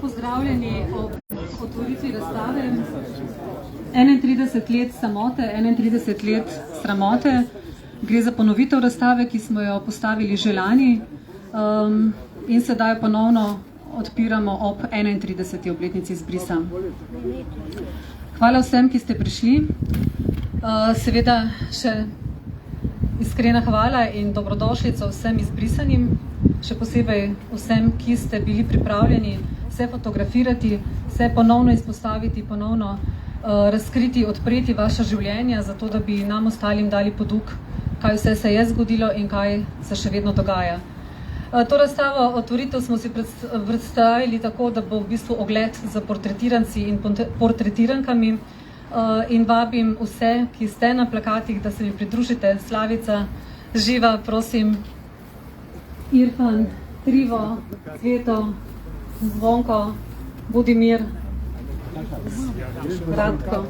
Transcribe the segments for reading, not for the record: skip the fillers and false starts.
pozdravljeni ob otvoritvi razstave 31 let samote, 31 let sramote. Gre za ponovitev razstave, ki smo jo postavili že lani in sedaj ponovno odpiramo ob 31. obletnici izbrisa. Hvala vsem, ki ste prišli. Seveda še iskrena hvala in dobrodošlico vsem izbrisanim, še posebej vsem, ki ste bili pripravljeni se fotografirati, se ponovno izpostaviti, ponovno razkriti, odpreti vaša življenja, zato da bi nam ostalim dali poduk, kaj vse se je zgodilo in kaj se še vedno dogaja. To razstavo otvoritev smo si predstavili tako, da bo v bistvu ogled za portretiranci in portretirankami in vabim vse, ki ste na plakatih, da se mi pridružite. Slavica, Živa, prosim, Irfan, Trivo, Cveto, Zvonko, Budimir, Radko.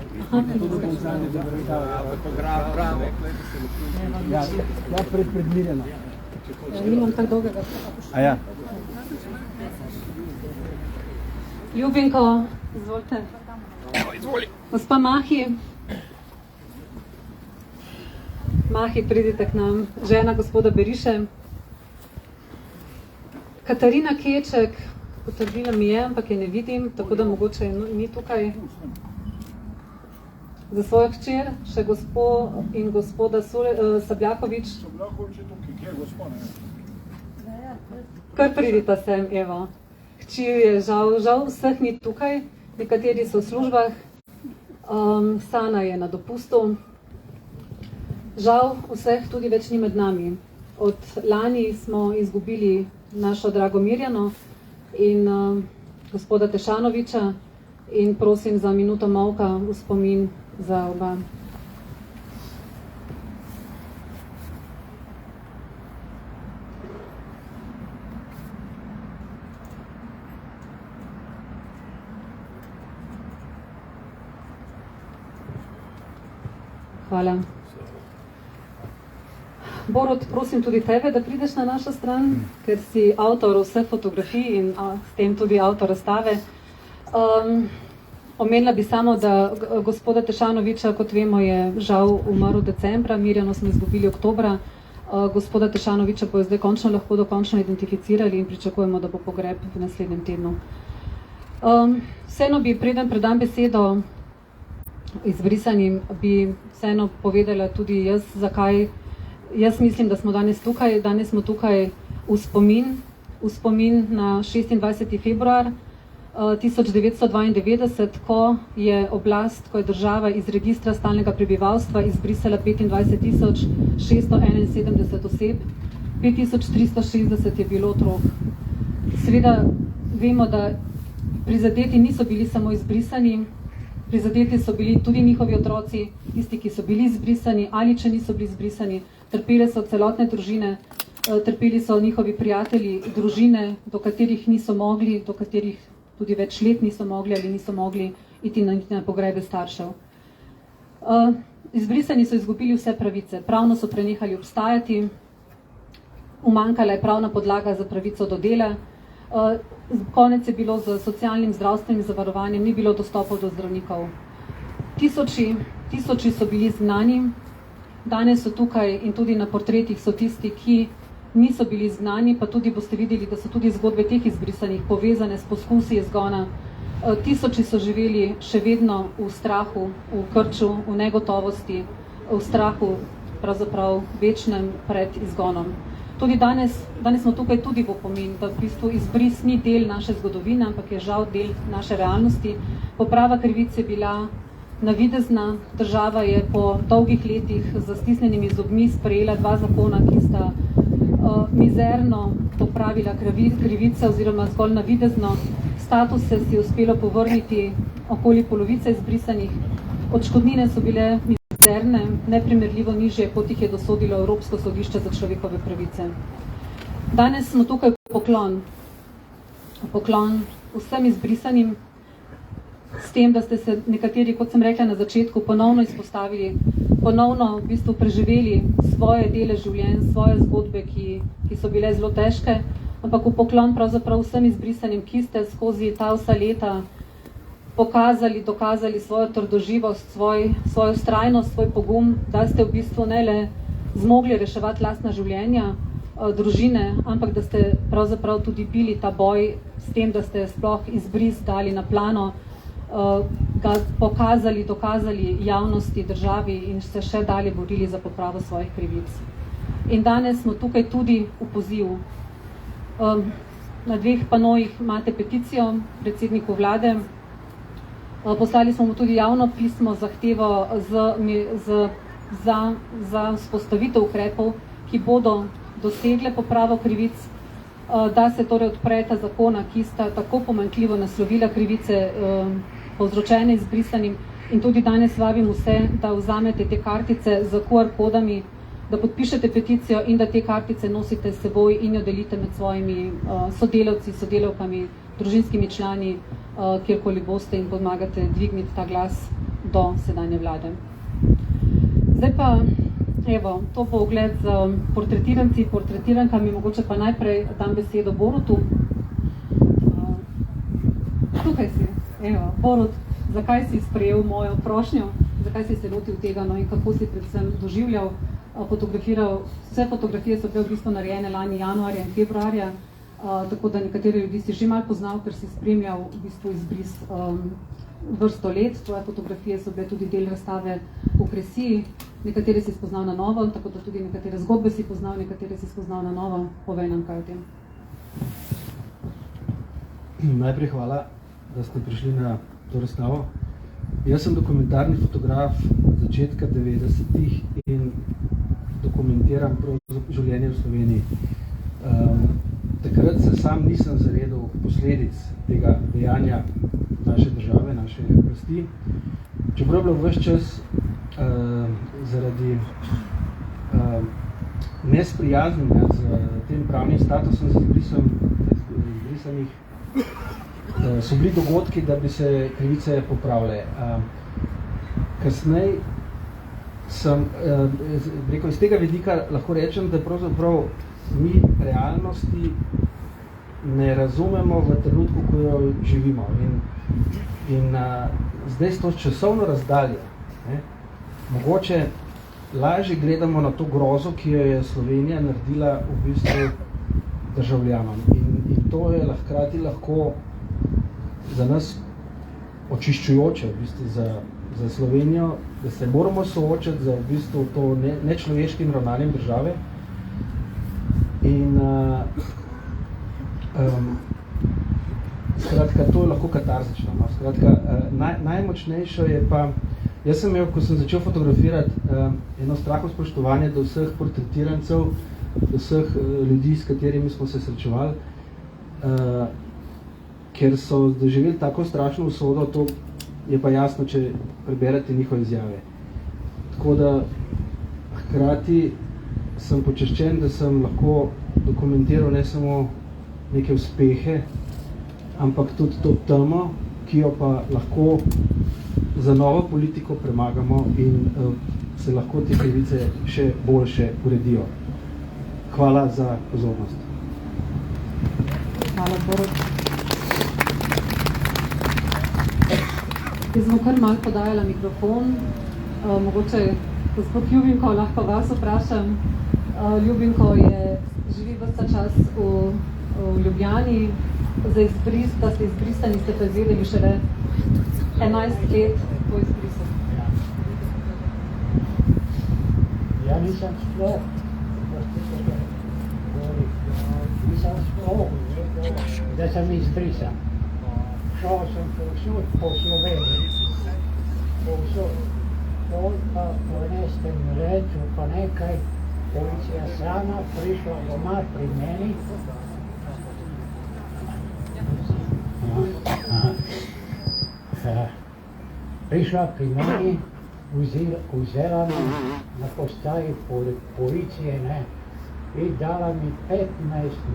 Ja, predmirjeno. Nimam tako dolgega. Ja. Ljubinko, izvolite. Gospa Mahi. Mahi, pridite k nam. Žena gospoda Beriše. Katarina Keček, potrdila mi je, ampak je ne vidim, tako da mogoče ni tukaj. Za svojo hčer, še gospod in gospoda Sabljakovič. Sabljakovič je tukaj, kje je gospod, ne? Kar pridita sem, evo. Hči je žal vseh ni tukaj, nekateri so v službah, Sana je na dopustu. Žal vseh tudi več ni med nami. Od lani smo izgubili našo drago Mirjano in gospoda Tešanoviča in prosim za minuto molka v spomin za oba. Hvala. Borut, prosim tudi tebe, da prideš na našo stran, ker si avtor vseh fotografij in s tem tudi avtor razstave. Omenila bi samo, da gospoda Tešanoviča, kot vemo, je žal umrl decembra, Mirjano smo izgubili oktobra. Gospoda Tešanoviča bo zdaj končno lahko dokončno identificirali in pričakujemo, da bo pogreb v naslednjem tednu. Vseeno bi, preden predam besedo izbrisanim, bi vseeno povedala tudi jaz, zakaj jaz mislim, da smo danes tukaj. Danes smo tukaj v spomin na 26. februar 1992, ko je oblast, ko je država iz registra stalnega prebivalstva izbrisala 25.671 oseb, 5.360 je bilo otrok. Seveda vemo, da prizadeti niso bili samo izbrisani, prizadeti so bili tudi njihovi otroci, tisti, ki so bili izbrisani ali če niso bili izbrisani, trpele so celotne družine, trpeli so njihovi prijatelji, družine, do katerih niso mogli, do katerih tudi več let niso mogli ali niso mogli iti na pogrebe staršev. Izbrisani so izgubili vse pravice, pravno so prenehali obstajati, umanjkala je pravna podlaga za pravico do dela, konec je bilo z socialnim zdravstvenim zavarovanjem, ni bilo dostopov do zdravnikov. Tisoči so bili izgnani, danes so tukaj in tudi na portretih so tisti, ki niso bili izgnani, pa tudi boste videli, da so tudi zgodbe teh izbrisanih povezane s poskusi izgona. Tisoči so živeli še vedno v strahu, v krču, v negotovosti, v strahu pravzaprav večnem pred izgonom. Tudi danes smo tukaj tudi v opomin, da v bistvu izbris ni del naše zgodovine, ampak je žal del naše realnosti. Poprava krivic je bila navidezna, država je po dolgih letih z stisnjenimi zobmi sprejela 2 zakona, ki sta mizerno popravila krivice oziroma zgolj navidezno. Statuse si je uspelo povrniti okoli polovice izbrisanih, odškodnine so bile mizerne, neprimerljivo nižje, kot jih je dosodilo Evropsko sodišče za človekove pravice. Danes smo tukaj poklon vsem izbrisanim, s tem, da ste se nekateri, kot sem rekla na začetku, ponovno izpostavili, ponovno v bistvu preživeli svoje dele življenj, svoje zgodbe, ki so bile zelo težke, ampak v poklon pravzaprav vsem izbrisanim, ki ste skozi ta vsa leta pokazali, dokazali svojo trdoživost, svojo vztrajnost, svoj pogum, da ste v bistvu ne le zmogli reševati lastna življenja, družine, ampak da ste pravzaprav tudi bili ta boj s tem, da ste sploh izbris dali na plano, ga pokazali, dokazali javnosti, državi in se še dalje borili za popravo svojih krivic. In danes smo tukaj tudi v pozivu. Na 2 panojih imate peticijo predsedniku vlade. Poslali smo mu tudi javno pismo zahtevo za vzpostavitev ukrepov, ki bodo dosegle popravo krivic, da se torej odpreta zakona, ki sta tako pomanjkljivo naslovila krivice povzročene izbrisanim, in tudi danes vabim vse, da vzamete te kartice z QR kodami, da podpišete peticijo in da te kartice nosite s seboj in jo delite med svojimi sodelavci, sodelavkami, družinskimi člani, kjerkoli boste in pomagate dvigniti ta glas do sedanje vlade. Zdaj pa, evo, to bo ogled z portretiranci, portretirankami, mogoče pa najprej dam besedo Borutu. Tukaj si, evo, Borut, zakaj si sprejel mojo prošnjo, zakaj si se lotil tega, no in kako si predvsem doživljal, fotografiral, vse fotografije so bile v bistvu narejene lani januarja in februarja, tako da nekateri ljudi si že malo poznal, ker si spremljal v bistvu izbris vrsto let. Tvoje fotografije so bile tudi del razstave v Kresiji, nekatere si spoznal na novo, tako da tudi nekatere zgodbe si poznal, nekatere si spoznal na novo. Povej nam kaj o tem. Najprej hvala, da ste prišli na to razstavo. Jaz sem dokumentarni fotograf od začetka 90-ih in dokumentiram življenje v Sloveniji. Takrat se sam nisem zavedal posledic tega dejanja naše države, naše oblasti. Čeprav je bilo ves čas zaradi nesprijaznjenja z tem pravnim statusom izbrisanih so bili dogodki, da bi se krivice popravile. Kasneje sem rekel, iz tega vidika lahko rečem, da pravzaprav mi realnosti ne razumemo v trenutku, ko jo živimo. In zdaj s to časovno razdaljo, mogoče lažje gledamo na to grozo, ki jo je Slovenija naredila v bistvu državljanom. In to je hkrati lahko za nas očiščujoče v bistvu za Slovenijo, da se moramo soočati za v bistvu to nečloveškim ravnanjem države. In skratka, to je lahko katarzično. No? Skratka, najmočnejšo je pa, jaz sem imel, ko sem začel fotografirati, eno straho spoštovanje do vseh portretirancev, do vseh ljudi, s katerimi smo se srečevali, ker so doživeli tako strašno usodo, to je pa jasno, če preberete njihove izjave. Tako da hkrati sem počaščen, da sem lahko dokumentiral ne samo neke uspehe, ampak tudi to temo, ki jo pa lahko za novo politiko premagamo in se lahko te krivice še boljše uredijo. Hvala za pozornost. Hvala, Borut. Jaz bom kar malo podajala mikrofon. Mogoče gospod Ljubinko lahko vas vprašam. Ljubinko živi vrsta čas v Ljubljani. Za izbris, da ste izbrisani, ste pa izvedeli šele 11 let po izbrisu. Ja nisem sploh, da sem izbrisan. Šel sem povsod po Sloveniji, povsod pa po nestem reču, pa nekaj, policija sama prišla doma pri meni. Prišla pri meni, vzela me na postaji policije, ne, in dala mi 15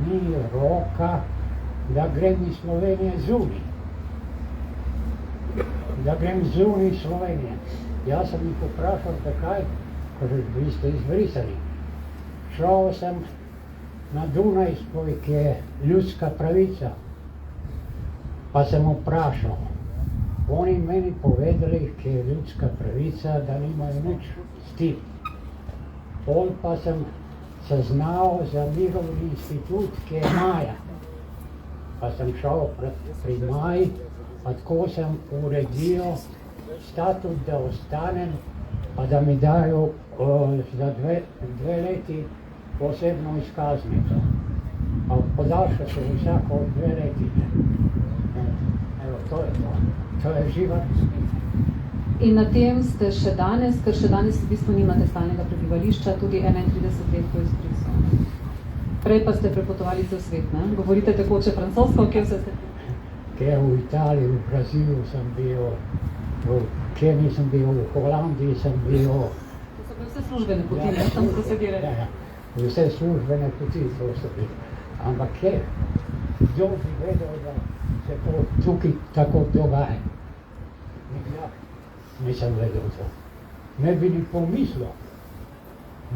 dni roka, da grem iz Slovenije zunaj. Da grem zunaj Slovenije. Jaz sem jih vprašal, zakaj, kažeš, vi ste izbrisani. Šel sem na Dunajskoj, ki je ljudska pravica. Pa sem vprašal, oni meni povedali, ki je ljudska pravica, da nimajo nič s tim. Pol pa sem seznal za njihov institut, ki je Maja. Pa sem šel pri Maji, pa tako sem uredil statut, da ostanem, pa da mi dajo za dve leti posebno izkaznico. Pa podaljša se vsako 2 leti. Evo, to je to. To je živa resnica. In na tem ste še danes, ker še danes v bistvu nimate stalnega prebivališča, tudi 31 let po izbrisu. Prej pa ste prepotovali cel svet, ne? Govorite tekoče francosko, kje vse ste? Kje v Italiji, v Brazilu sem bil, v Keniji sem bil, v Holandiji sem bil. To so bile vse službene poti, ne? Tam so se dirali. Ja, vse službene poti so se bili. Ampak kje? Kdo bi vedel, da se to tukaj tako dogaja? Nikdar nisem vedel to. Ne bi ni pomislil,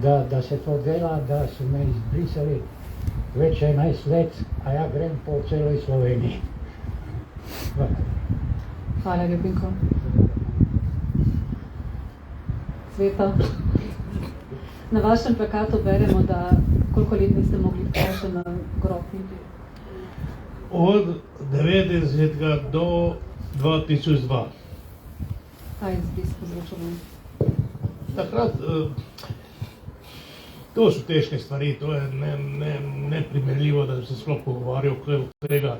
da se to dela, da so me izbrisali več 11 let, a ja grem po celoj Sloveniji. Hvala, Ljubinko. Sveta. Na vašem plakatu beremo, da koliko let niste mogli še na grob niti? Od 90 do 2002. Kaj je izbris povzročilo? Takrat, to so težke stvari, to je neprimerljivo, da bi se sploh pogovarjal o tega.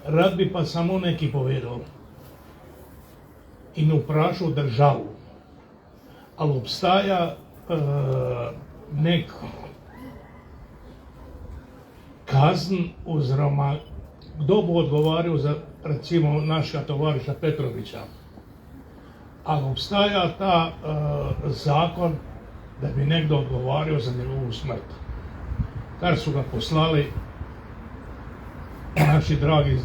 Rad bi pa samo nekaj povedal in vprašal državo, ali obstaja nek kazen oziroma kdo bo odgovarjal za recimo našega tovariša Petroviča. Ali obstaja ta zakon, da bi nekdo odgovarjal za njegovo smrt, kar so ga poslali naši dragi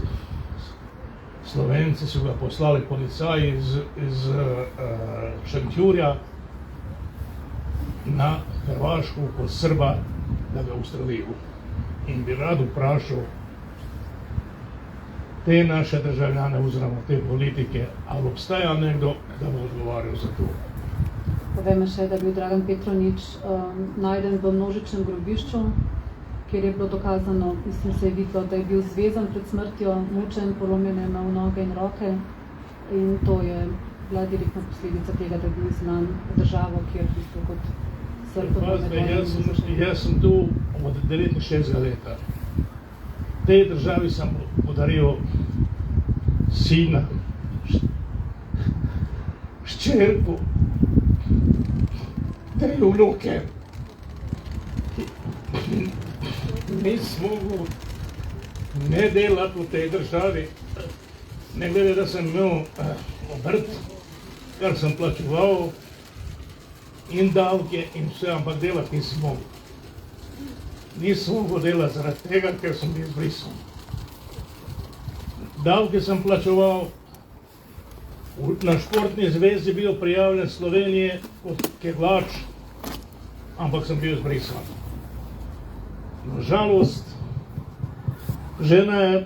Slovenci, so ga poslali policaji iz Šentjurja na Hrvaško kot Srba, da ga ustrelijo. In bi rad vprašal te naše državljane oziroma te politike, ali obstaja nekdo, da bo odgovarjal za to. Poveme še, da je bil Dragan Petronič najden v množičnem grobišču, kjer je bilo dokazano, mislim, se je videlo, da je bil zvezan pred smrtjo, mučen, polomljene imel noge in roke, in to je bila direktna posledica tega, da je bil znan državo, kjer v bistvu kot Jaz sem tu od 69 leta. Tej državi sem podaril sina, ščerku, 3 vnuke. Nisem mogel ne delati v tej državi, ne glede, da sem imel obrt, kar sem plačeval, in davke in vse, ampak delati nisem mogel. Nisem mogel delati zaradi tega, ker sem bil izbrisan. Davke sem plačeval, na športni zvezi bil prijavljen Slovenije kot kegljač, ampak sem bil izbrisan. Na žalost, žena je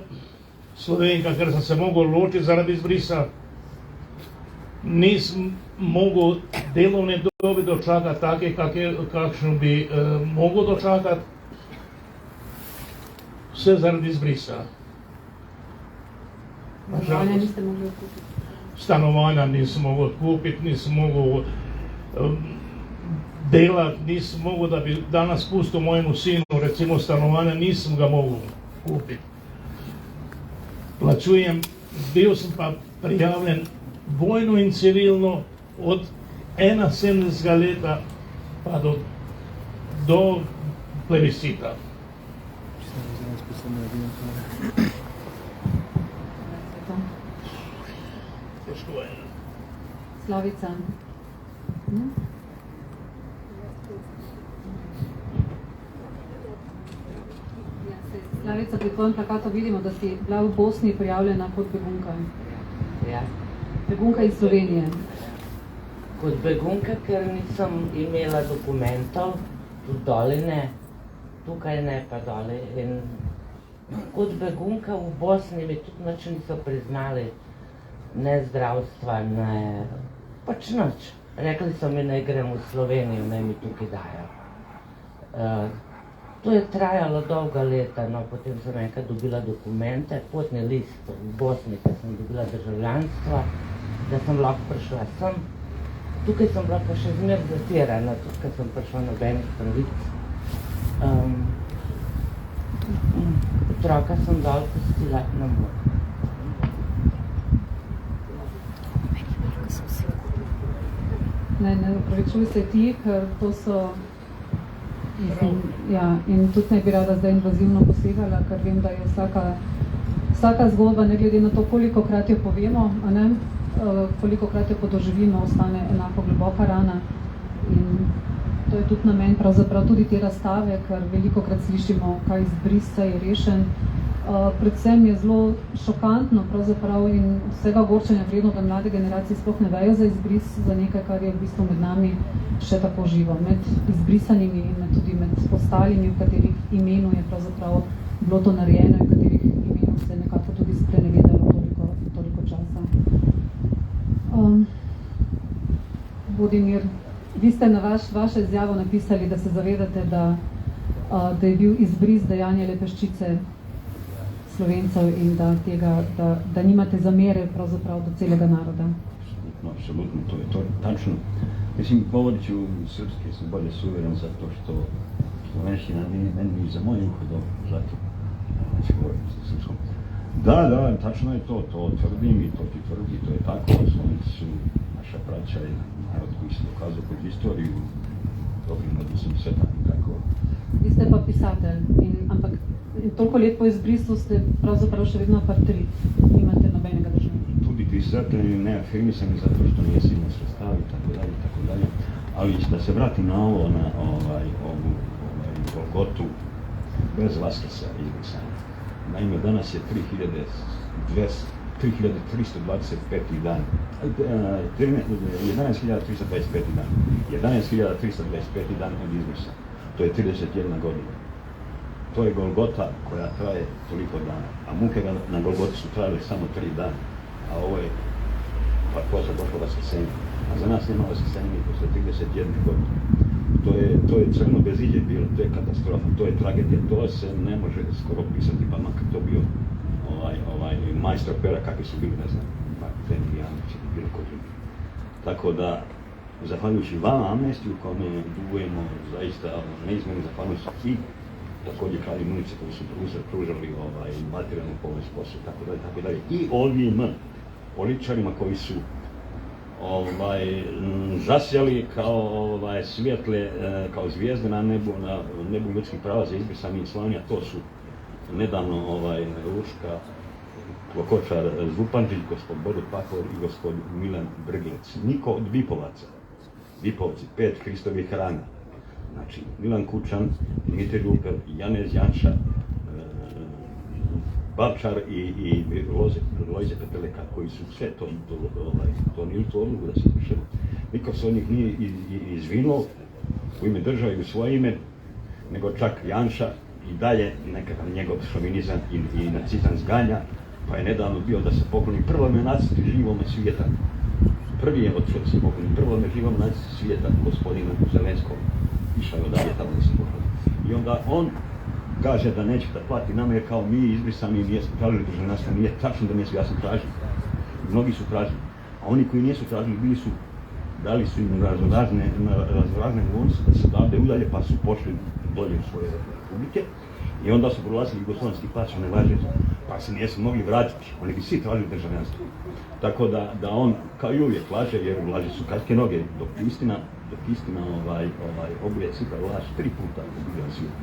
Slovenka, ker sem se mogel ločiti zaradi izbrisa, nisem mogel delovne dobe dočakati take, kakšno bi mogel dočakati, vse zaradi izbrisa. Stanovanja niste mogli odkupiti? Stanovanja nisem mogel odkupiti, nisem mogel delati, nisem mogel, da bi danes pustil mojemu sinu, recimo stanovanja, nisem ga mogel kupiti. Plačujem, bil sem pa prijavljen vojno in civilno od 71 leta pa do plebiscita. Težko je. Slavica. Slavica, pri tvojem plakatu vidimo, da si bila v Bosni prijavljena kot begunka. Ja. Begunka iz Slovenije. Kot begunka, ker nisem imela dokumentov, tudi dole ne. tukaj ne pa dole. In kot begunka v Bosni mi tudi nič niso priznali, ne zdravstva, ne pač nič. Rekli so mi, naj grem v Slovenijo, naj mi tukaj dajo. To je trajalo dolga leta, no, potem sem enkrat dobila dokumente, potni list v Bosni, ker sem dobila državljanstva, da sem lahko prišla sem. Tukaj sem bila pa še zmer zatirana, tudi ker sem prišla nobenih pravic. Otroka sem dol pustila na mor. Ne upravičuj se ti, ker to so... in tudi ne bi rada zdaj invazivno posegala, ker vem, da je vsaka zgodba, ne glede na to, kolikokrat jo povemo, kolikokrat jo podoživimo, ostane enako globoka rana. In to je tudi namen pravzaprav tudi te razstave, ker velikokrat slišimo, kaj izbrisa je rešen. Predvsem je zelo šokantno pravzaprav in vsega ogorčenja vredno, da mlade generacije sploh ne vejo za izbris, za nekaj, kar je v bistvu med nami še tako živo. Med izbrisanimi in tudi med ostalimi, v katerih imenu je pravzaprav bilo to narejeno in v katerih imenu se je nekako tudi sprenevedalo toliko časa. Vodimir, vi ste na vašo izjavo napisali, da se zavedate, da je bil izbris dejanje le peščice Slovencev in da nimate zamere pravzaprav do celega naroda. Apsolutno, to je to tačno. Mislim, govorit ću srpski, sam bolje suveren zato što slovenština meni za moje uho dobro, zato neće govorim sa srpskom. Da, tačno je to tvrdim i to ti tvrdi, to je tako, Slovenci su naša braća i narod koji se dokazao pod istoriju, dobrim odnosom sve tako. Vi ste pa pisatelj, ampak toliko let po izbrisu ste pravzaprav še vedno partrit, nimate nobenega državljanstva. Tudi pisatelj ne afirmisam zato što nije silno sredstav i tako dalje, ali da se vratim na ovo, na ovu Golgotu bez Vaskesa izbrisanja. Naime, danas je 3325. dan, 11.325. dan, 11.325. dan od izbrisa. To je 31 godina. To je Golgota koja traje toliko dana, a muke na Golgoti su trajale samo 3 dana, a ovo je pa posle došlo vaskrsenje. A za nas nema vaskrsenja ni posle 31 godine. To je crno beziđe bilo, to je katastrofa, to je tragedija, to se ne može skoro pisati, pa makar to bio majstor pera kakvi su bili, ne znam, Martin Janić ili bilo ko drugi. Tako da, zahvaljujući vama amnestiju kome dugujemo zaista neizmjerno zahvaljujući i također kralji Munice koji su pružali materijalnu pomoć poslu, tako dalje. I ovim političarima koji su zasjali kao svjetle, kao zvijezde na nebu ljudskih prava za izbrisanje Slavonija, to su nedavno Ruška, Klokočar Zupančić, gospod Bodo Pahor i gospod Milan Brglec. Niko od Vipovaca. Vipovci, 5 Hristovih rana. Znači, Milan Kučan, Dimitrij Rupel, Janez Janša, Bavčar i Lojze Peteleka, koji su sve to nije to odluku da se izvršilo. Niko se od njih nije izvinuo u ime države i u svoje ime, nego čak Janša i dalje nekakav njegov šovinizam i nacizam zganja, pa je nedavno bio da se pokloni prvome nacisti živome svijeta. Prvi je odšao da se pokloni prvome živome nacisti svijeta, gospodinu Zelenskom. Išao je odavlje tamo da se pokloni. I onda on kaže da neće da plati nama jer kao mi izbrisani nijesmo tražili državljanstva. Nije tačno da nijesmo, ja sam tražio. Mnogi su tražili. A oni koji nisu tražili dali su im raznorazne bonuse da se odavde udalje pa su pošli dolje u svoje republike. I onda su prolazili jugoslovenski pas u nevažeći, pa se nijesu mogli vratiti. Oni bi svi tražili državljanstvo. Tako da on kao i uvijek laže, jer laže su kratke noge, dok istina obuje cifra laž 3 puta ubio svijet.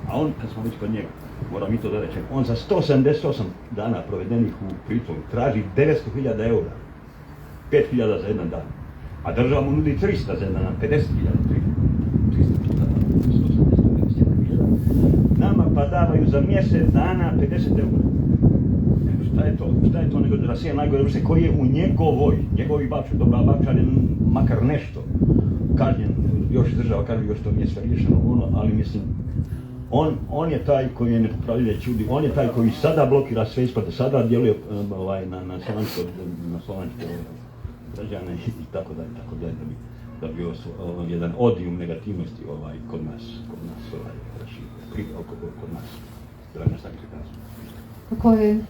A on, kad smo već kod njega, moram i to da rečem, on za 178 dana provedenih u pritvoru traži 900.000 eura, 5.000 za jedan dan, a država mu nudi 300 za jedan dan, 50.000, 300.000, nama pa davaju za mjesec dana 50 eura. Šta je to nego da Rasija najgore vrste koji je u njegovi Bavčar, dobra Bavčar je makar nešto kažnjen, još država kaže još to nije sve riješeno, ali mislim, on je taj koji je nepopravljive čudi, on je taj koji sada blokira sve ispade, sada djeluje na slovenske građane i tako dalje, da bi jedan odijum negativnosti kod nas Kako je,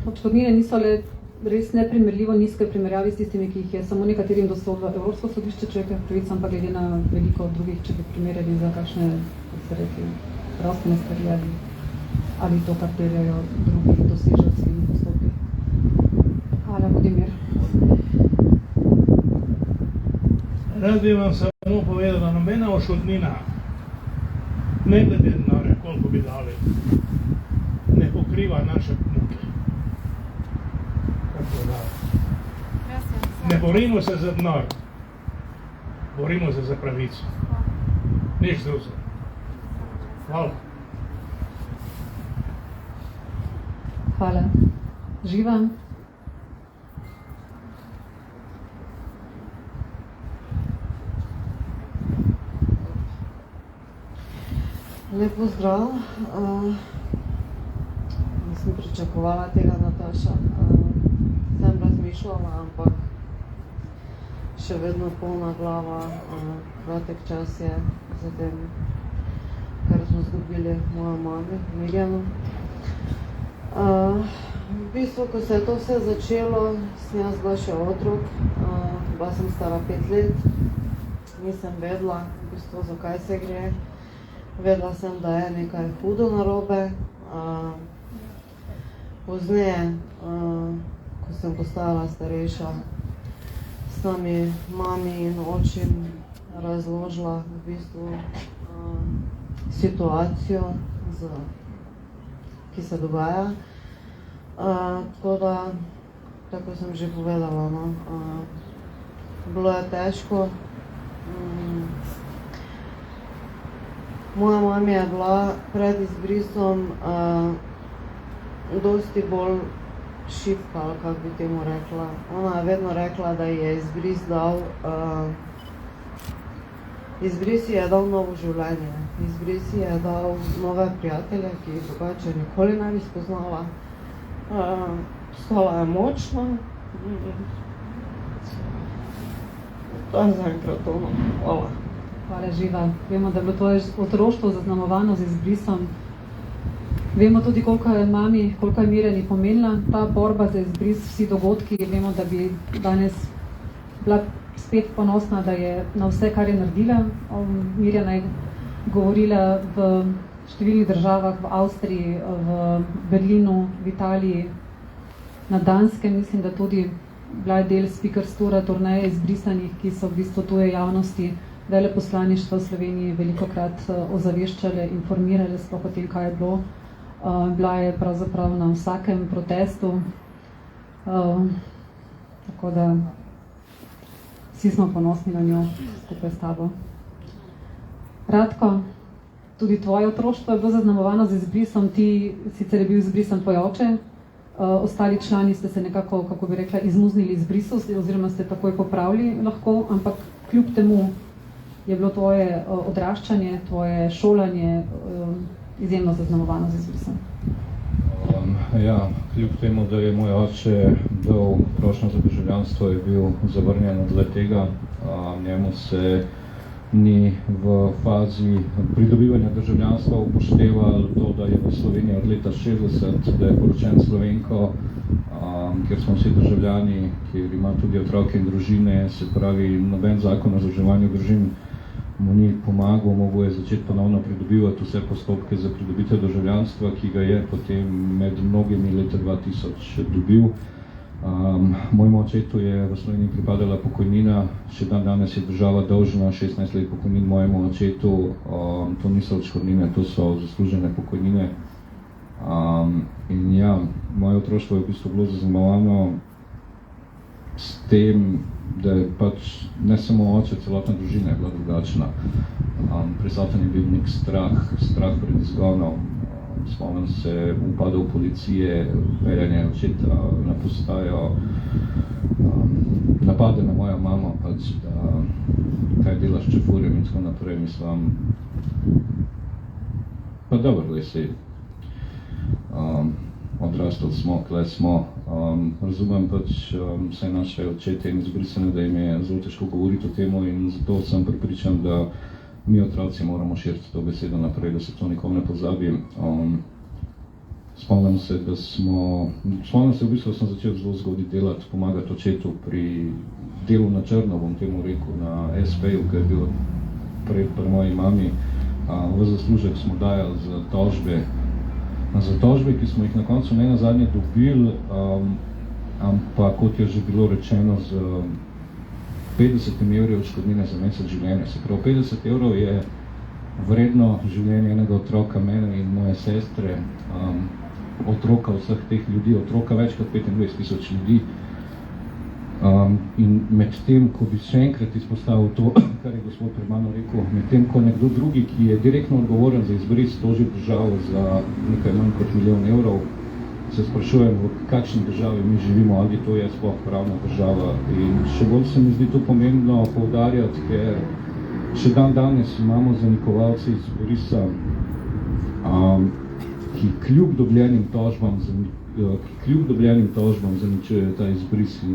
odškodnine niso le res neprimerljivo nizke v primerjavi s tistimi, ki jih je samo nekaterim dosodilo Evropsko sodišče človekovih pravic, ampak glede na veliko drugih, če bi primerjali za kakšne, kako se rekli, zdravstvene stvari ali to, kar terjajo drugi dosežejo civilnih postopkih. Hvala, Vladimir. Rad bi vam samo povedal, da nobena odškodnina, ne glede denarja, koliko bi dali, ne pokriva naše muke. Ne borimo se za denar, borimo se za pravico. Nič drugega. Hvala. Hvala. Živa. Lep pozdrav. Nisem pričakovala tega, Nataša. Sem razmišljala, ampak še vedno polna glava. Kratek čas je za tem, kar smo zgubili mojo mami, Mirjanu. V bistvu, ko se je to vse začelo, sem jaz bila še otrok. Bila sem stara 5 let. Nisem vedela, v bistvu, zakaj se gre. Vedela sem, da je nekaj hudo narobe. Pozneje, ko sem postala starejša, sta mi mami in očim razložila v bistvu situacijo, ki se dogaja. Tako da, tako sem že povedala, no, bilo je težko. Moja mama je bila pred izbrisom dosti bolj šibka, ali kako bi temu rekla. Ona je vedno rekla, da ji je izbris dal, izbris ji je dal novo življenje. Izbris ji je dal nove prijatelje, ki jih drugače nikoli ne bi spoznala. Postala je močna. To je zaenkrat ono. Hvala. Hvala, Živa. Vemo, da je bilo tvoje otroštvo zaznamovano z izbrisom. Vemo tudi, koliko je Mirjani pomenila ta borba za izbris, vsi dogodki. Vemo, da bi danes bila spet ponosna, da je na vse, kar je naredila. Mirjana je govorila v številnih državah, v Avstriji, v Berlinu, v Italiji, na Danskem. Mislim, da tudi bila je del speakers tura, turneje izbrisanih, ki so v bistvu tuje javnosti, veleposlaništva v Sloveniji velikokrat ozaveščale, informirale sploh o tem, kaj je bilo. Bila je pravzaprav na vsakem protestu. Tako da vsi smo ponosni na njo skupaj s tabo. Radko, tudi tvoje otroštvo je bilo zaznamovano z izbrisom. Ti sicer je bil izbrisan tvoj oče, ostali člani ste se nekako, kako bi rekla, izmuznili izbrisu oziroma ste takoj popravili lahko, ampak kljub temu je bilo tvoje odraščanje, tvoje šolanje izjemno zaznamovano z izbrisom. Ja, kljub temu, da je moj oče dal prošnjo za državljanstvo, je bil zavrnjen od tega. Njemu se ni v fazi pridobivanja državljanstva upoštevalo to, da je v Sloveniji od leta 60, da je poročen Slovenko, kjer smo vsi državljani, kjer ima tudi otroke in družine, se pravi, noben zakon o združevanju družin mu ni pomagal, mogel je začeti ponovno pridobivati vse postopke za pridobitev državljanstva, ki ga je potem med mnogimi leta 2000 dobil. Mojemu očetu je v Sloveniji pripadala pokojnina, še danes je država dolžna 16 let pokojnin mojemu očetu, to niso odškodnine, to so zaslužene pokojnine. In ja, moje otroštvo je v bistvu bilo zaznamovano s tem, da je pač ne samo oče, celotna družina je bila drugačna. Prisoten je bil nek strah pred izgonom. Spomnim se upadov policije, peljanje očeta na postajo, napade na mojo mamo, pač, da kaj delaš čefurjem in tako naprej, mislim. pa dobro, vse. Odrastali smo, kle smo. Razumem pač vse naše očete in izbrisane, da jim je zelo težko govoriti o temu in zato sem pripričan, da mi otroci moramo širiti to besedo naprej, da se to nikom ne pozabi. Spomnim se, v bistvu sem začel zelo zgodaj delati, pomagati očetu pri delu na črno, bom temu rekel, na SP-ju, ki je bil pri moji mami. V zaslužek smo dajali za tožbe, ki smo jih na koncu ne nazadnje dobili, ampak kot je že bilo rečeno, z 50 evrov odškodnine za mesec življenja. Se pravi, 50 evrov je vredno življenje enega otroka, mene in moje sestre, otroka vseh teh ljudi, otroka več kot 25,000 ljudi. In med tem, ko bi še enkrat izpostavil to, kar je gospod pred mano rekel, med tem, ko nekdo drugi, ki je direktno odgovoren za izbris, toži državo za nekaj manj kot 1 milijon evrov, se sprašujem, v kakšni državi mi živimo, ali to je sploh pravna država. In še bolj se mi zdi to pomembno poudarjati, ker še danes imamo zanikovalce izbrisa, ki kljub dobljenim tožbam zaničujejo ta izbris. In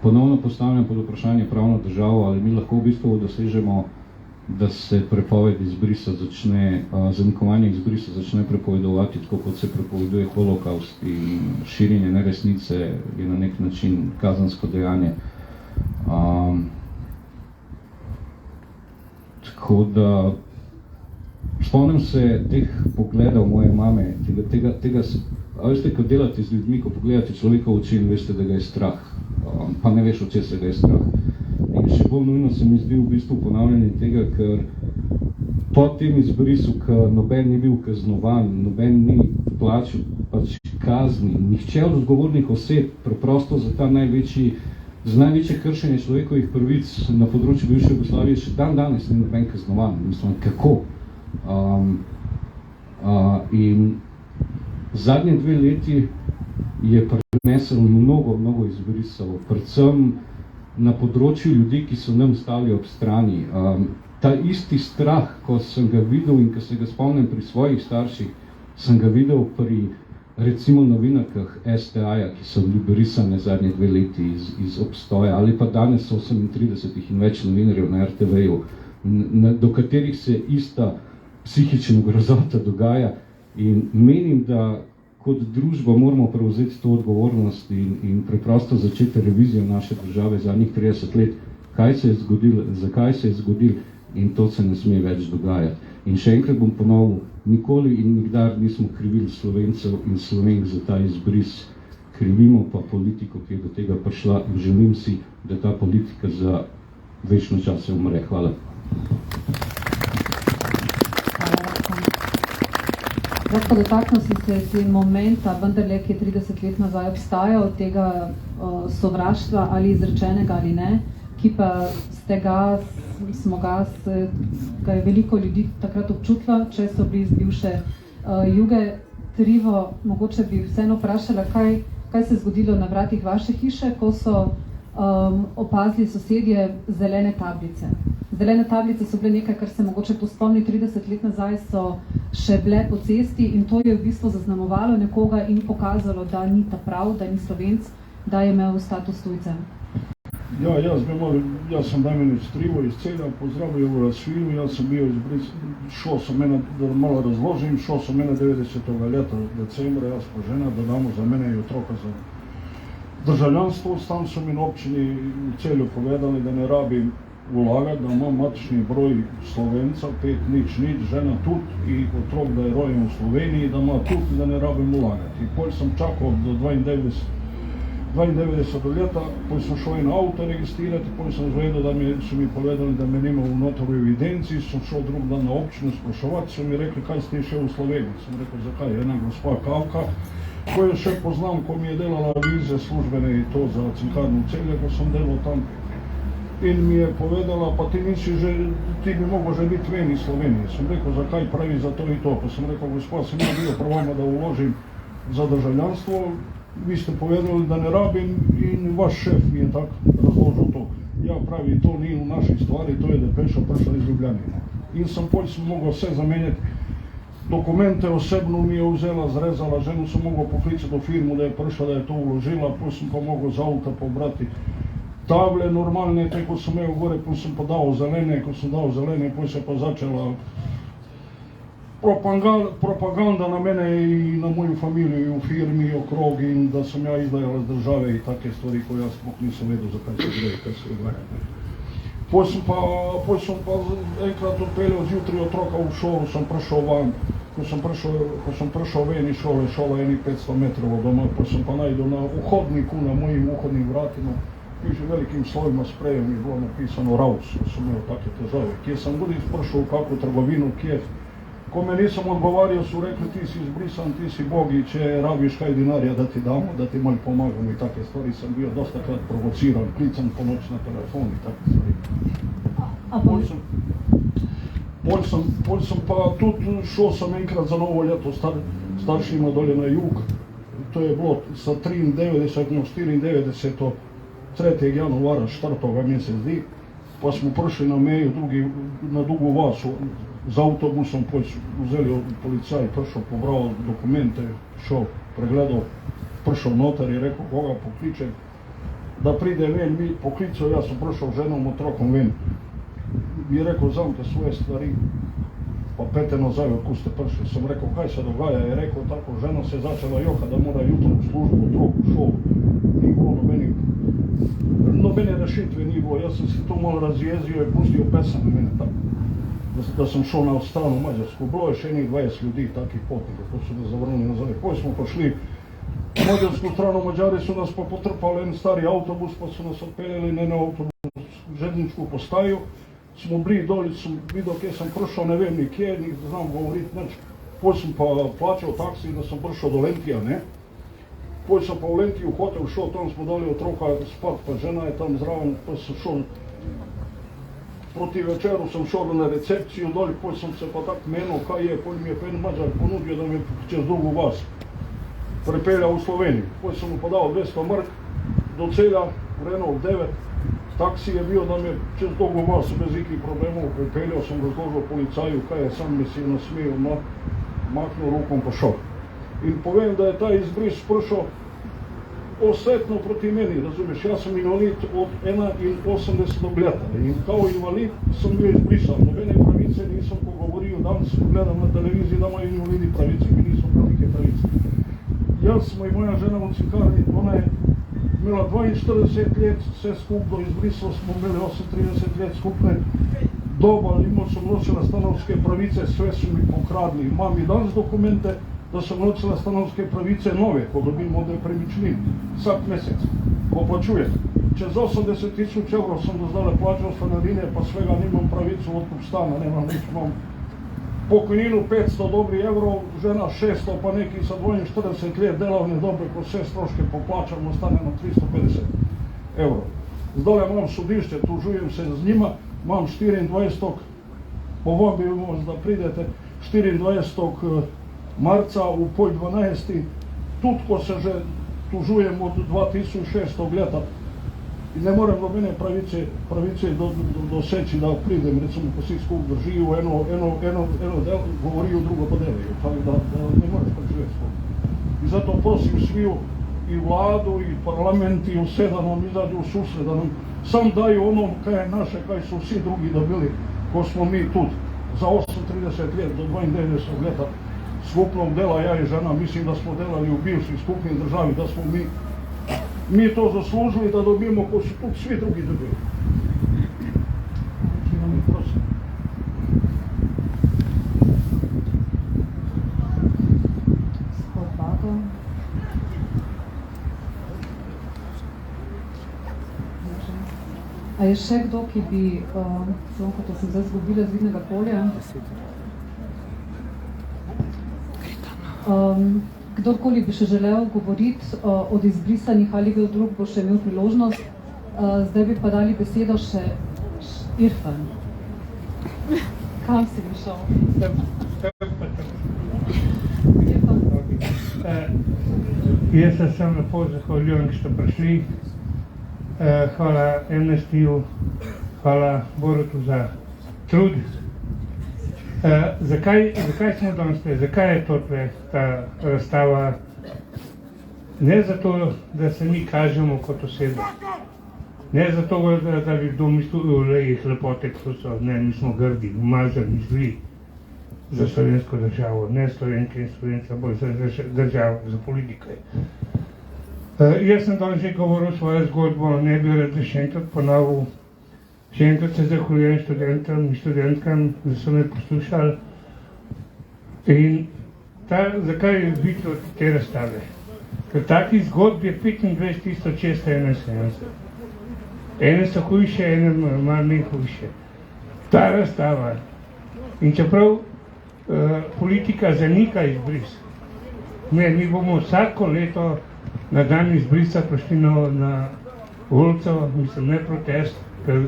ponovno postavljam pod vprašanje pravno državo, ali mi lahko v bistvu dosežemo, da se prepoved izbrisa začne, zanikovanje izbrisa začne prepovedovati, tako kot se prepoveduje holokaust in širjenje neresnice je na nek način kazensko dejanje. Tako da spomnim se teh pogledov moje mame, a veste, ko delate z ljudmi, ko pogledate človeka v oči in veste, da ga je strah, pa ne veš, od česa ga je strah. In še bolj nujno se mi zdi v bistvu ponavljanje tega, ker po tem izbrisu, ker noben ni bil kaznovan, noben ni plačil pač kazni, nihče od odgovornih oseb preprosto za ta največje kršenje človekovih pravic na področju bivše Jugoslavije še danes ni noben kaznovan. Mislim, kako? In zadnje 2 leti je prinesel mnogo izbrisov, predvsem na področju ljudi, ki so nam stali ob strani. Ta isti strah, ko sem ga videl in ko se ga spomnim pri svojih starših, sem ga videl pri recimo novinarkah STA-ja, ki so bili brisane zadnje 2 leti iz obstoja, ali pa danes 38 in več novinarjev na RTV-ju, do katerih se ista psihična grozota dogaja. In menim, da kot družba moramo prevzeti to odgovornost in preprosto začeti revizijo naše države zadnjih 30 let, kaj se je zgodilo, zakaj se je zgodilo, in to se ne sme več dogajati. In še enkrat bom ponovil, nikoli in nikdar nismo krivili Slovencev in Slovenk za ta izbris, krivimo pa politiko, ki je do tega prišla, in želim si, da ta politika za večno čase umre. Hvala. Zdaj, dotaknil si se momenta, vendarle, ki je 30 let nazaj obstajal, tega sovraštva ali izrečenega ali ne, ki pa ga je veliko ljudi takrat občutilo, če so bili iz bivše Juge. Trivo, mogoče bi vseeno vprašala, kaj se je zgodilo na vratih vaše hiše, ko so opazili sosedje zelene tablice. Zelene tablice so bile nekaj, kar se mogoče to spomni, 30 let nazaj so še bile po cesti in to je v bistvu zaznamovalo nekoga in pokazalo, da ni ta prav, da ni Slovenc, da je imel status tujca. Ja, jaz sem Damjanič Trivo iz Celja, pozdravil v Razvilu, jaz sem bil da malo razložim, šel sem 91. leta decembra, jaz pa žena, da damo za mene in otroka za državljanstvo. Tam so mi na občini v Celju povedali, da ne rabim vlagati, da imam matični broj Slovenca, 500, žena tudi, in otrok, da je rojen v Sloveniji, da ima tudi, da ne rabim vlagati. In potem sem čakal do 92. leta, potem sem šel en avto registrirati, potem sem zvedel, da so mi povedali, da me nima v notor v evidenciji, sem šel drug dan na občino spraševati, so mi rekli, kaj ste še v Sloveniji. Sem rekel, zakaj? Ena gospa Kavka, ko jo še poznam, ko mi je delala vize službene in to za Cinkarno Celje, ko sem delal tam. In mi je povedala, pa ti bi mogel že biti ven iz Slovenije. Sem rekel, zakaj pravi za to in to? Pa sem rekel, gospod, sem ja bil pravama, da uložim za državljanstvo, vi ste povedali, da ne rabim in vaš šef mi je tako razložil to. Ja, pravi, to ni v naši stvari, to je depeša prišla iz Ljubljane. In sem mogel vse zamenjati. Dokumente osebno mi je vzela, zrezala, ženu sem mogel poklicati do firmu, da je prišla, da je to vložila, potem sem pa mogel z avta pobrati table normalne, te ko sem imel gore, potem sem pa dal zelene, ko sem dal zelene, potem se pa začela propaganda na mene in na moju familiju, v firmi, okrogi in da sem ja izdajal z države in take stvari, ko jaz sploh nisem vedel, zakaj se gre, kaj se dogaja. Potem sem pa enkrat odpeljal zjutraj otroka v šolo, sem prišel van, ko sem prišel ven iz šole, šola je 500 metrov od doma, potem sem pa najdel na vhodniku, na mojim vhodnim vratima, piše velikim slovima sprejem je bilo napisano Raus, sem imel take težave, kje sem tudi prišel v kakvu trgovino, kje. Ko me nisem odgovarjal, so rekli, ti si izbrisan, ti si bogi, če rabiš kaj denarja, da ti damo, da ti malo pomagamo in take stvari. Sem bil dosta krat provociran, klican po noč na telefon in take stvari. Potem sem pa tudi šel sem enkrat za novo leto staršima dolje na jug. To je bilo sa 93, 94, 3. januara, 4. mesec dni. Pa smo prišli na meju na Dugo vas z avtobusom, vzeli policaj, prišel, pobral dokumente, šel, pregledal, prišel notar in rekel, koga pokliče, da pride ven, mi poklical, jaz sem prišel ženom, otrokom ven. Mi je rekel, vzamite svoje stvari, pa pete nazaj, ko ste prišli. Sem rekel, kaj se dogaja, je rekel, tako, žena se začela joka, da mora jutro v službu, otrok v šolo, ni bilo nobene rešitve ni bilo, jaz sem si to malo razjezil in pustil pesem na mene tako, da sem šel na strano Mađarsko. Bilo je še 20 ljudi, takih potnikov, ko so me zavrnili nazaj. Potem smo pa šli v Mađarsko strano, Mađari so nas pa potrpali en stari avtobus, pa so nas odpeljali na avtobus železničko postaju. Smo bili doli, sem videl, kje sem prišel, ne vem nikje, ne znam govoriti nič. Potem sem pa plačal taksi, da sem prišel do Lentija, ne. Potem sem pa v Lentiju hotel šel, tam smo dali otroka spat, pa žena je tam zraven, pa sem šel, proti večeru sem šel na recepcijo doli, potem sem se pa tak menil, kaj je, potem mi je pen Mađar ponudil, da me čez Dugo vas pripeljal v Sloveniji. Potem sem mu pa dal 200 mark do celja, Renault 9, taksi je bil, da me čez Dugo vas bez ikih problemov pripeljal, sem razložil policaju, kaj je, sam mi si nasmejal, maknil rukom pa šel. In povem, da je ta izbris prišel osvetno proti meni, razumeš, jaz sem invalid od 81 leta in kao invalid sem bil izbrisan, nobene pravice nisem pogovoril, danes gledam na televiziji, da imajo invalidi pravice, mi nismo pravike pravice. Jaz smo in moja žena v cinkarni, ona je imela 42 let, vse skupno izbrisal smo imeli 38 let skupne, doba, imel sem nočila stanovske pravice, sve so mi pokradli, imam i danes dokumente, da sem nočila stanovske pravice nove, ko dobim od nepremičnin, vsak mesec, ko plačujem. Čez 80 000 evrov sem do zdaj plačal stanarine, pa svega nimam pravico odkup stana, nemam nič, imam pokojninu 500 dobrih evrov, žena 600, pa neki sa 42 let delavne dobe, ko vse stroške poplačam, ostane na 350 evrov. Zdaj imam sodišče, tužujem se z njima, imam 24. povabim vas, da pridete 24. marca v 11:30, tudi ko se že tužujem od 2600 leta in ne morem nobene pravice doseči, da pridem, recimo, ko si skupaj držijo, eno del govorijo, drugo pa delajo, tako da ne moreš preživeti skupaj. In zato prosim sviju i vladu, i parlament, i vse, da nam izađu u susret, da nam sam daju ono kaj je naše, kaj su vsi drugi dobili, ko smo mi tudi za 8-30 let do 92 leta skupnog dela, ja i žena, mislim da smo delali u bivših skupnih državi, da smo mi to zaslužili da dobijemo ko su tu svi drugi dobili. A je še kdo, ki bi, samo kot sem zdaj zgubila z vidnega polja, kdorkoli bi še želel govoriti od izbrisanih ali kdo drug bo še imel priložnost, zdaj bi pa dali besedo še Irfan. Kam si bi šel? Irfan. Jaz se sem lepo zahvaljujem, ki ste prišli. Hvala Amnestyju, hvala Borutu za trud. Zakaj smo danes tukaj? Zakaj je to tukaj, ta razstava? Ne zato, da se mi kažemo kot osebe. Ne zato, da bi kdo mislil, da jih lepote, ko so. Ne, mi smo grdi, umazani, zli za slovensko državo. Ne Slovenke in Slovenca, bolj za državo, za politike. Jaz sem danes že govoril svojo zgodbo, ne bi rad še enkrat ponovil. Še enkrat se zahvaljujem študentom in študentkam, da so me poslušali. In zakaj vidite od te razstave? Ker takih zgodb je 25.671. Ene so hujše, ene malo ne hujše. Ta razstava. In čeprav politika zanika izbris, mi bomo vsako leto na dan izbrisa prišli na ulico, mislim, ne protest, ker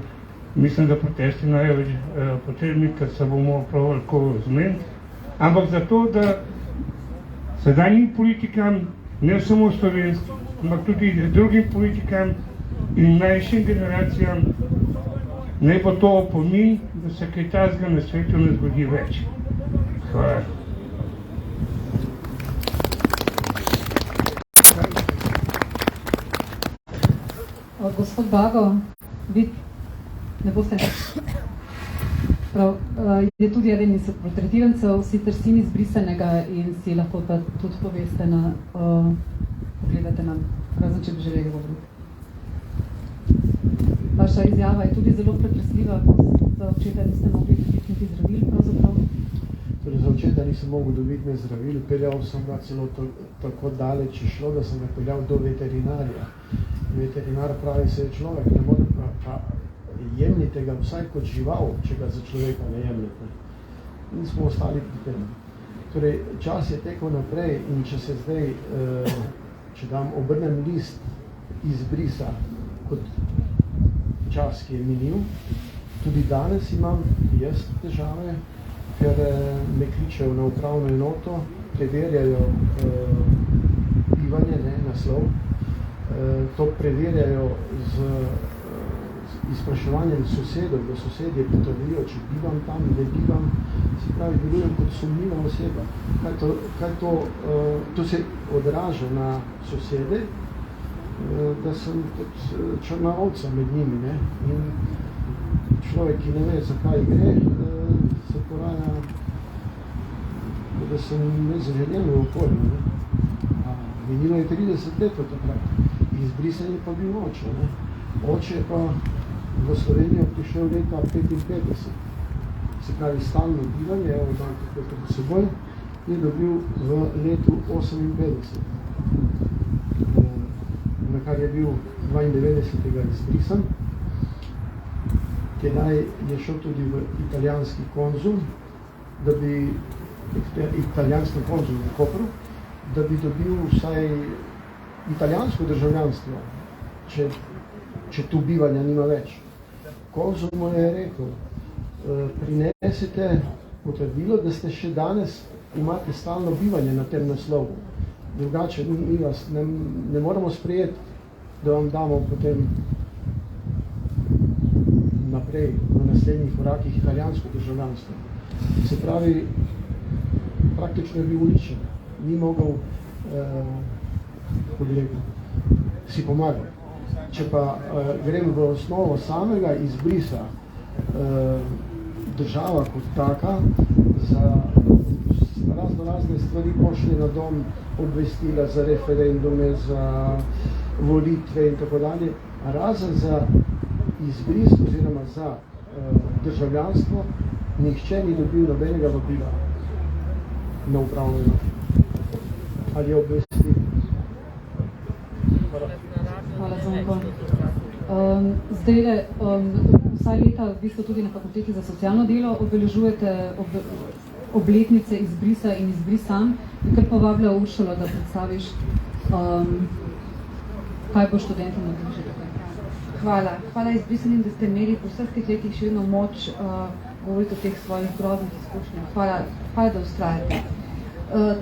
mislim, da protesti največ potrebni, ker se bomo prav lahko zmeniti, ampak zato, da sedanjim politikam, ne samo slovenskim, ampak tudi drugim politikam in mlajšim generacijam, naj bo to opomin, da se kaj takega na svetu ne zgodi več. Hvala. Gospod Bago, vi ne boste prav, je tudi eden iz portretirancev, sicer sin izbrisanega in si lahko pa tudi poveste pogledate nam, razen če bi želeli govoriti. Vaša izjava je tudi zelo pretresljiva, za očeta niste mogli dobiti niti zdravil, pravzaprav. Torej, za očeta nisem mogel dobiti zdravil, peljal sem ga celo tako daleč šlo, da sem ga peljal do veterinarja. Veterinar pravi, se je človek, ne more pa jemljite ga vsaj kot žival, če ga za človeka ne jemljete. In smo ostali pri tem. Torej, čas je tekel naprej in če se zdaj, če obrnem list izbrisa kot čas, ki je minil, tudi danes imam jaz težave, ker me kličejo na upravno enoto, preverjajo bivanje, naslov, to preverjajo z izpraševanjem sosedov, da sosedje potrdijo, če bivam tam, ne bivam, se pravi, delujem kot sumljiva oseba. To se odraža na sosede, da sem kot črnavolca med njimi, ne? In človek, ki ne ve, zakaj gre, se poraja, da sem nezaželjen v okolju, ne? Minilo je 30 let od takrat, izbrisan je pa bil oče, ne? Oče je pa v Slovenijo prišel leta 55, se pravi stalno bivanje, evo dan tako pred seboj, je dobil v letu 58, na kar je bil 92. izbrisan. Tedaj je šel tudi v italijanski konzul, da bi, italijanski konzul v Kopru, da bi dobil vsaj italijansko državljanstvo, če tu bivanja nima več. Konzul mu je rekel, prinesite potrdilo, da ste še danes imate stalno bivanje na tem naslovu. Drugače mi vas ne moramo sprejeti, da vam damo potem naprej na naslednjih korakih italijansko državljanstvo. Se pravi, praktično je bil uničen. Ni mogel si pomagati. Če pa grem v osnovo samega izbrisa, država kot taka za razne stvari pošlje na dom obvestila za referendume, za volitve in tako dalje, razen za izbris oziroma za državljanstvo nihče ni dobil nobenega vabila na upravno enoto. Ali je obvestil? Hvala za odgovor. Zdajle, vsa leta v bistvu tudi na fakulteti za socialno delo obeležujete obletnice izbrisa in izbris sam. In kar povabila Uršulo, da predstaviš, kaj bo študentom naredili tukaj. Hvala izbrisanim, da ste imeli po vseh teh letih še vedno moč govoriti o teh svojih groznih izkušnjah. Hvala, da ustrajate.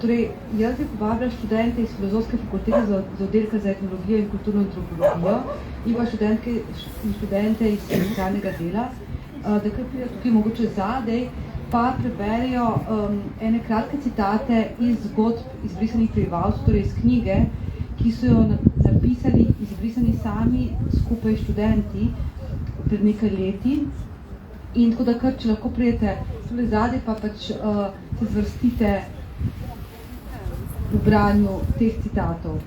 Torej, jaz bi povabila študente iz Filozofske fakultete za oddelka za etnologijo in kulturno antropologijo in pa študente iz socialnega dela, da kar pride tukaj mogoče zadej pa preberejo ene kratke citate iz zgodb izbrisanih prebivalcev, torej iz knjige, ki so jo napisali izbrisani sami skupaj študenti pred nekaj leti. In tako da kar, če lahko prijete zadaj, pa pač se zvrstite v branju teh citatov.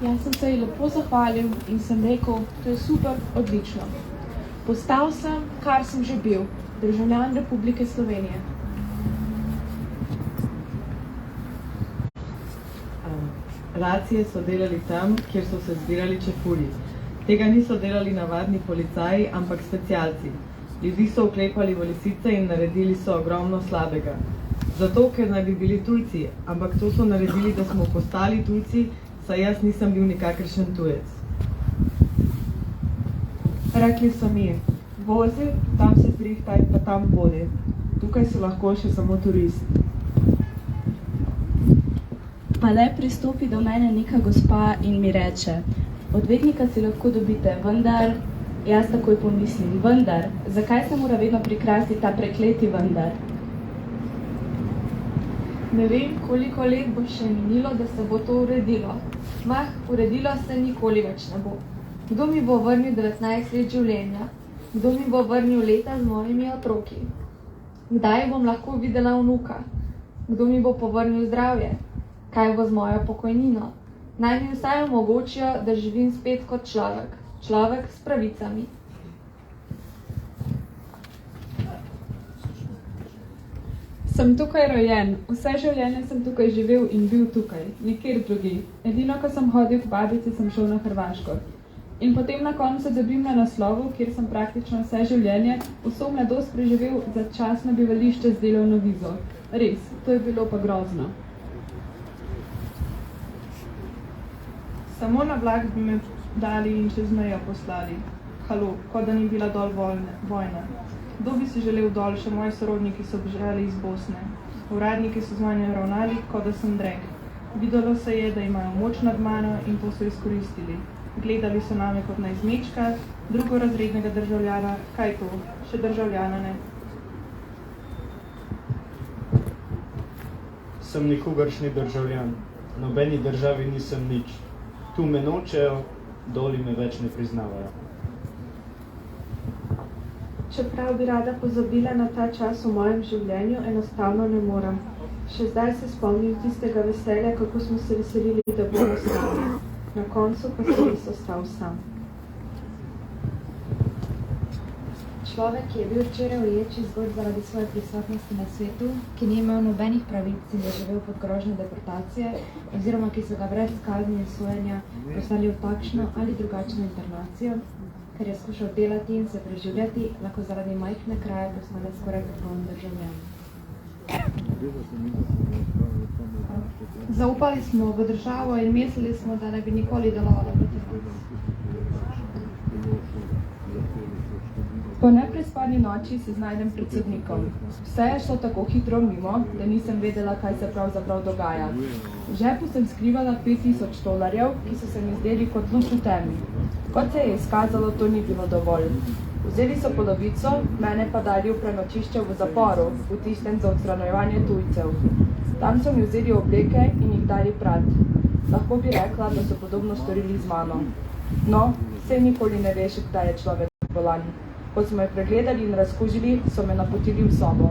Jaz sem se ji lepo zahvalil in sem rekel, to je super, odlično. Postal sem, kar sem že bil, državljan Republike Slovenije. Racije so delali tam, kjer so se zbirali čefulji. Tega niso delali navadni policaji, ampak specialci. Ljudi so uklepali v lisice in naredili so ogromno slabega. Zato, ker naj bi bili tujci, ampak to so naredili, da smo postali tujci, saj jaz nisem bil nikakršen tujec. Rekli so mi, vozi, tam se drihtaj, pa tam vodi. Tukaj so lahko še samo turisti. Pa le pristopi do mene neka gospa in mi reče, odvetnika si lahko dobite, vendar, jaz takoj pomislim, vendar, zakaj se mora vedno prikrasti ta prekleti vendar? Ne vem, koliko let bo še minilo, da se bo to uredilo. Mah, uredilo se nikoli več ne bo. Kdo mi bo vrnil 19 let življenja? Kdo mi bo vrnil leta z mojimi otroki? Kdaj bom lahko videla vnuka? Kdo mi bo povrnil zdravje? Kaj bo z mojo pokojnino? Naj mi vsaj omogočijo, da živim spet kot človek. Človek s pravicami. Sem tukaj rojen, vse življenje sem tukaj živel in bil tukaj, nikjer drugi. Edino, ko sem hodil k babici, sem šel na Hrvaško. In potem na koncu dobim na naslovu, kjer sem praktično vse življenje, vso mladost preživel začasno bivališče z delovno vizo. Res, to je bilo pa grozno. Samo na vlak bi me dali in čez mejo poslali. Halo, kot da ni bila dol vojna. Kdo bi si želel dol, še moji sorodniki so bežali iz Bosne. Uradniki so z mano ravnali, kot da sem drek. Videlo se je, da imajo moč nad mano in to so izkoristili. Gledali so name kot na izmečka, drugorazrednega državljana, kaj to, še državljana ne. Sem nikogaršnji državljan, nobeni državi nisem nič. Tu me nočejo, doli me več ne priznavajo. Čeprav bi rada pozabila na ta čas v mojem življenju, enostavno ne morem. Še zdaj se spomnim tistega veselja, kako smo se veselili, da bomo sami. Na koncu pa se res ostal sam. Človek, ki je bil včeraj v ječi zgolj zaradi svoje prisotnosti na svetu, ki ni imel nobenih pravic in je živel pod grožnjo deportacije, oziroma ki so ga brez kazni in sojenja poslali v takšno ali drugačno internacijo, ker je skušal delati in se preživljati, lahko zaradi majhne kraje postane skoraj popoln državljan. Zaupali smo v državo in mislili smo, da ne bi nikoli delovali proti tujcem. Po neprespani noči se znajdem pred sodnikom. Vse je šlo tako hitro mimo, da nisem vedela, kaj se pravzaprav dogaja. V žepu sem skrivala $5000, ki so se mi zdeli kot luč v temi. Kot se je izkazalo, to ni bilo dovolj. Vzeli so polovico, mene pa dali v prenočišče v zaporu, v tistem za odstranjevanje tujcev. Tam so mi vzeli obleke in jih dali prat. Lahko bi rekla, da so podobno storili z mano. No, saj nikoli ne veš, kdaj je človek bolan. Ko smo jo pregledali in razkužili, so me napotili v sobo.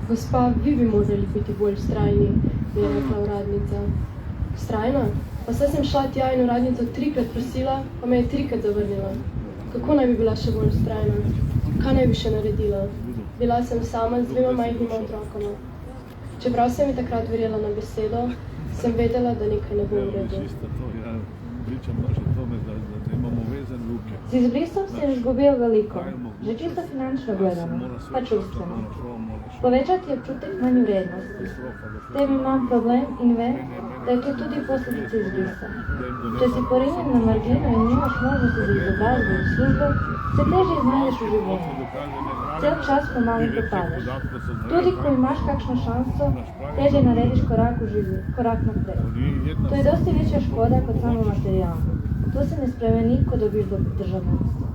Gospa, vi bi morali biti bolj vztrajni, je rekla uradnica. Vztrajna? Pa saj sem šla tja in uradnica 3-krat prosila, pa me je 3-krat zavrnila. Kako naj bi bila še bolj vztrajna? Kaj naj bi še naredila? Bila sem sama z 2 majhnima otrokoma. Čeprav sem mi takrat verjela na besedo, sem vedela, da nekaj ne bo v redu. Z izbrisom si izgubil veliko, že čisto finančno gledano, pa čustveno. Povečati občutek manj vrednosti. S tem imam problem in vem, da je to tudi posledica izbrisa. Če si porinjen na margino in nimaš možnosti za izobrazbo in službo, se težje znajdeš v življenju. Cel čas pomaga propadeš. Tudi ko imaš kakšno šanso, težje narediš korak naprej. To je dosti večja škoda kot samo materialno. To se ne spremeni, ko dobiš državljanstvo.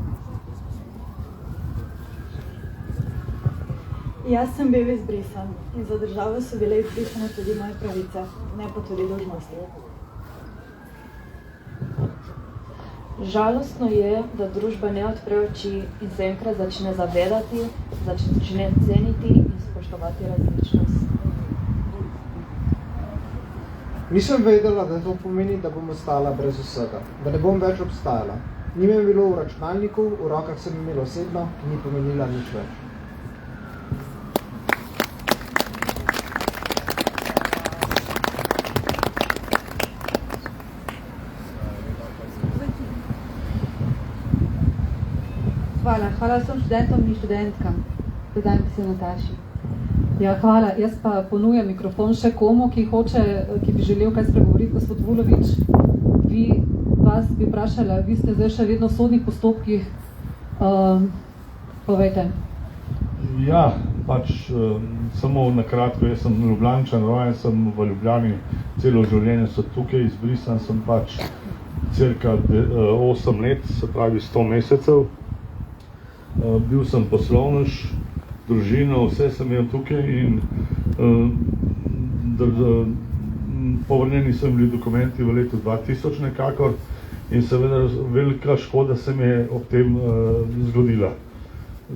Jaz sem bil izbrisan in za državo so bile izbrisane tudi moje pravice, ne pa tudi dolžnosti. Žalostno je, da družba ne odpre oči in se enkrat začne zavedati, začne ceniti in spoštovati različnost. Nisem vedela, da to pomeni, da bom ostala brez vsega, da ne bom več obstajala. Ni me bilo v računalniku, v rokah sem imela osebno, ki ni pomenila nič več. Hvala vsem študentom in študentkam. Predajam se Nataši. Ja, hvala. Jaz pa ponujam mikrofon še komu, ki bi želel kaj spregovoriti, gospod Vulovič. Vas bi vprašala, vi ste zdaj še vedno v sodnih postopkih. Povejte. Ja, samo na kratko, jaz sem Ljubljančan, rojen sem v Ljubljani, celo življenje so tukaj, izbrisan sem cirka 8 let, se pravi 100 mesecev. Bil sem poslovnež, družino, vse sem imel tukaj in povrnjeni so bili dokumenti v letu 2000 nekakor in seveda velika škoda se mi je ob tem zgodila.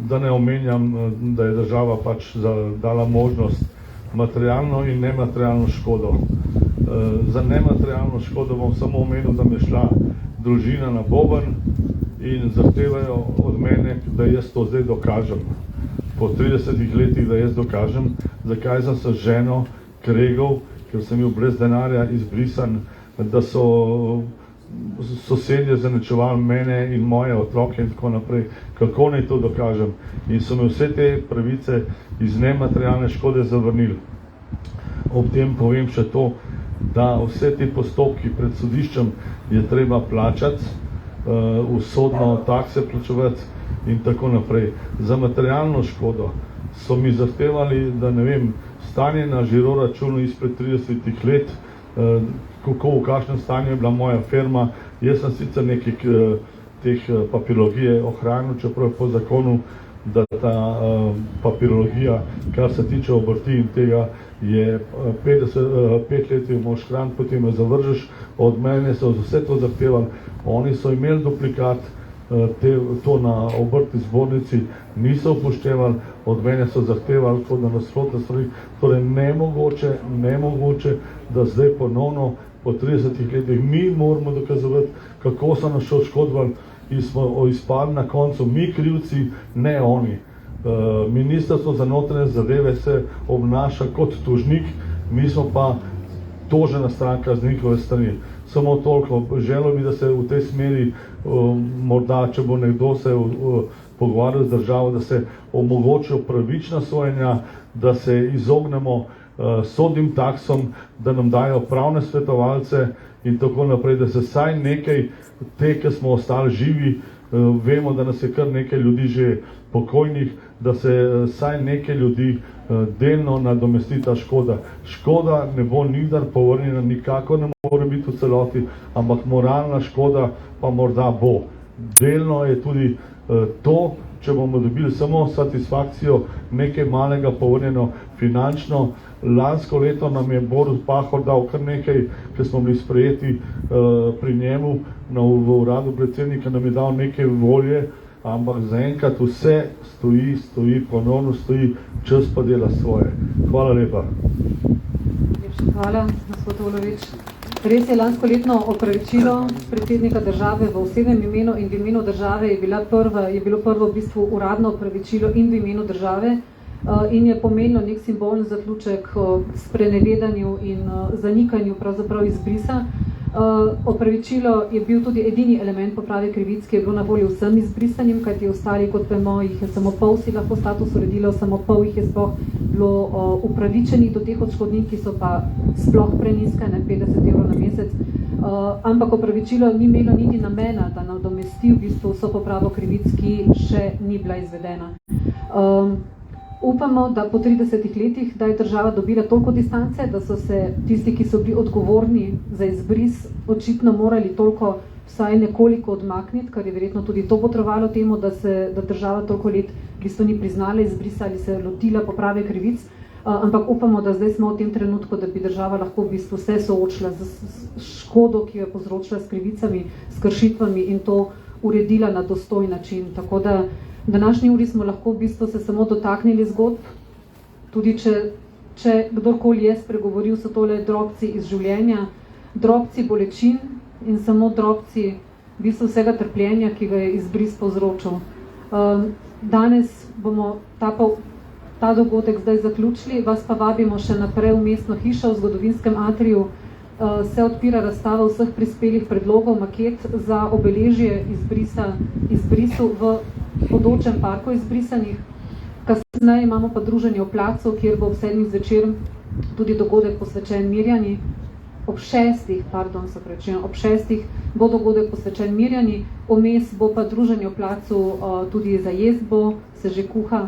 Da ne omenjam, da je država dala možnost materialno in nematerialno škodo. Za nematerialno škodo bom samo omenil, da mi je šla družina na boben in zahtevajo od mene, da jaz to zdaj dokažem. Po 30 letih, da jaz dokažem, zakaj sem se ženo kregal, ker sem bil brez denarja izbrisan, da so sosedje zaničevali mene in moje otroke in tako naprej. Kako naj to dokažem? In so me vse te pravice iz nematerialne škode zavrnili. Ob tem povem še to, da vse te postopki pred sodiščem je treba plačati, usodno takse plačevati in tako naprej. Za materialno škodo so mi zahtevali, da ne vem, stanje na žiro računu izpred 30 let, kako v kakšnem stanju je bila moja firma. Jaz sem sicer nekaj teh papirologije ohranil, čeprav po zakonu, da ta papirologija, kar se tiče obrti in tega, je 5 let jo moš hraniti, potem jo zavržeš. Od mene so vse to zahtevali. Oni so imeli duplikat, to na obrti zbornici niso upoštevali, od mene so zahtevali kot na nasprotne stvari. Torej nemogoče, da zdaj ponovno po 30 letih mi moramo dokazovati, kako so nas še oškodovali in smo izpadli na koncu mi krivci, ne oni. Ministrstvo za notranje zadeve se obnaša kot tožnik, mi smo pa tožena stranka z njihove strani. Samo toliko, želel bi, da se v tej smeri, morda, če bo nekdo se pogovarjal z državo, da se omogočijo pravična sojenja, da se izognemo sodnim taksom, da nam dajo pravne svetovalce in tako naprej, da se saj nekaj, te, ki smo ostali živi, vemo, da nas je kar nekaj ljudi že pokojnih, da se saj nekaj ljudi delno nadomesti ta škoda. Škoda ne bo nikdar povrnjena, nikako ne more biti v celoti, ampak moralna škoda pa morda bo. Delno je tudi to, če bomo dobili samo satisfakcijo nekaj malega povrnjeno finančno. Lansko leto nam je Borut Pahor dal kar nekaj, ker smo bili sprejeti pri njemu v uradu predsednika, nam je dal nekaj volje, ampak zaenkrat vse stoji, ponovno stoji, čas pa dela svoje. Hvala lepa. Hvala, gospod Vulovič. Res je, lansko letno opravičilo predsednika države v osebnem imenu in v imenu države je bilo prvo v bistvu uradno opravičilo in v imenu države in je pomenilo nek simbolni zaključek sprenevedanju in zanikanju pravzaprav izbrisa. Opravičilo je bil tudi edini element poprave krivic, ki je bil na voljo vsem izbrisanim, kajti ostali, kot vemo, jih je samo pol si lahko status uredilo, samo pol jih je sploh bilo upravičenih do teh odškodnin, ki so pa sploh preniske, ne 50 € na mesec. Ampak opravičilo ni imelo niti namena, da nadomesti v bistvu vso popravo krivic, ki še ni bila izvedena. Upamo, da po 30 letih, da je država dobila toliko distance, da so se tisti, ki so bili odgovorni za izbris, očitno morali toliko vsaj nekoliko odmakniti, kar je verjetno tudi to potrebovalo temu, da država toliko let v bistvu ni priznala izbrisa ali se lotila poprave krivic. Ampak upamo, da zdaj smo v tem trenutku, da bi država lahko v bistvu se soočila z škodo, ki jo je povzročila s krivicami, s kršitvami in to uredila na dostojen način. Tako da v današnji uri smo lahko v bistvu se samo dotaknili zgodb, tudi če kdorkoli je spregovoril, so tole drobci iz življenja, drobci bolečin in samo drobci v bistvu vsega trpljenja, ki ga je izbris povzročil. Danes bomo ta dogodek zdaj zaključili, vas pa vabimo še naprej v mestno hišo v zgodovinskem atriju. Se odpira razstava vseh prispelih predlogov, maket za obeležje izbrisu v bodočem parku izbrisanih. Kasneje imamo pa druženje v placu, kjer bo ob 7. zvečer tudi dogodek posvečen Mirjani. Ob 6. bo dogodek posvečen Mirjani, vmes bo pa druženje v placu tudi za jezbo, se že kuha.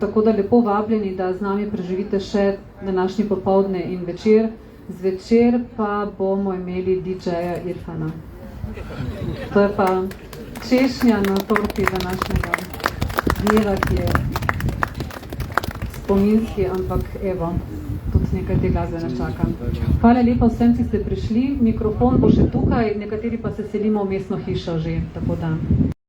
Tako da lepo vabljeni, da z nami preživite še današnji popoldne in večer. Zvečer pa bomo imeli DJ-ja Irfana. To je pa češnja na torti današnjega dneva, ki je spominski, ampak evo, tudi nekaj te glasbe nas čaka. Hvala lepa vsem, ki ste prišli. Mikrofon bo še tukaj, nekateri pa se selimo v mestno hišo že, tako da.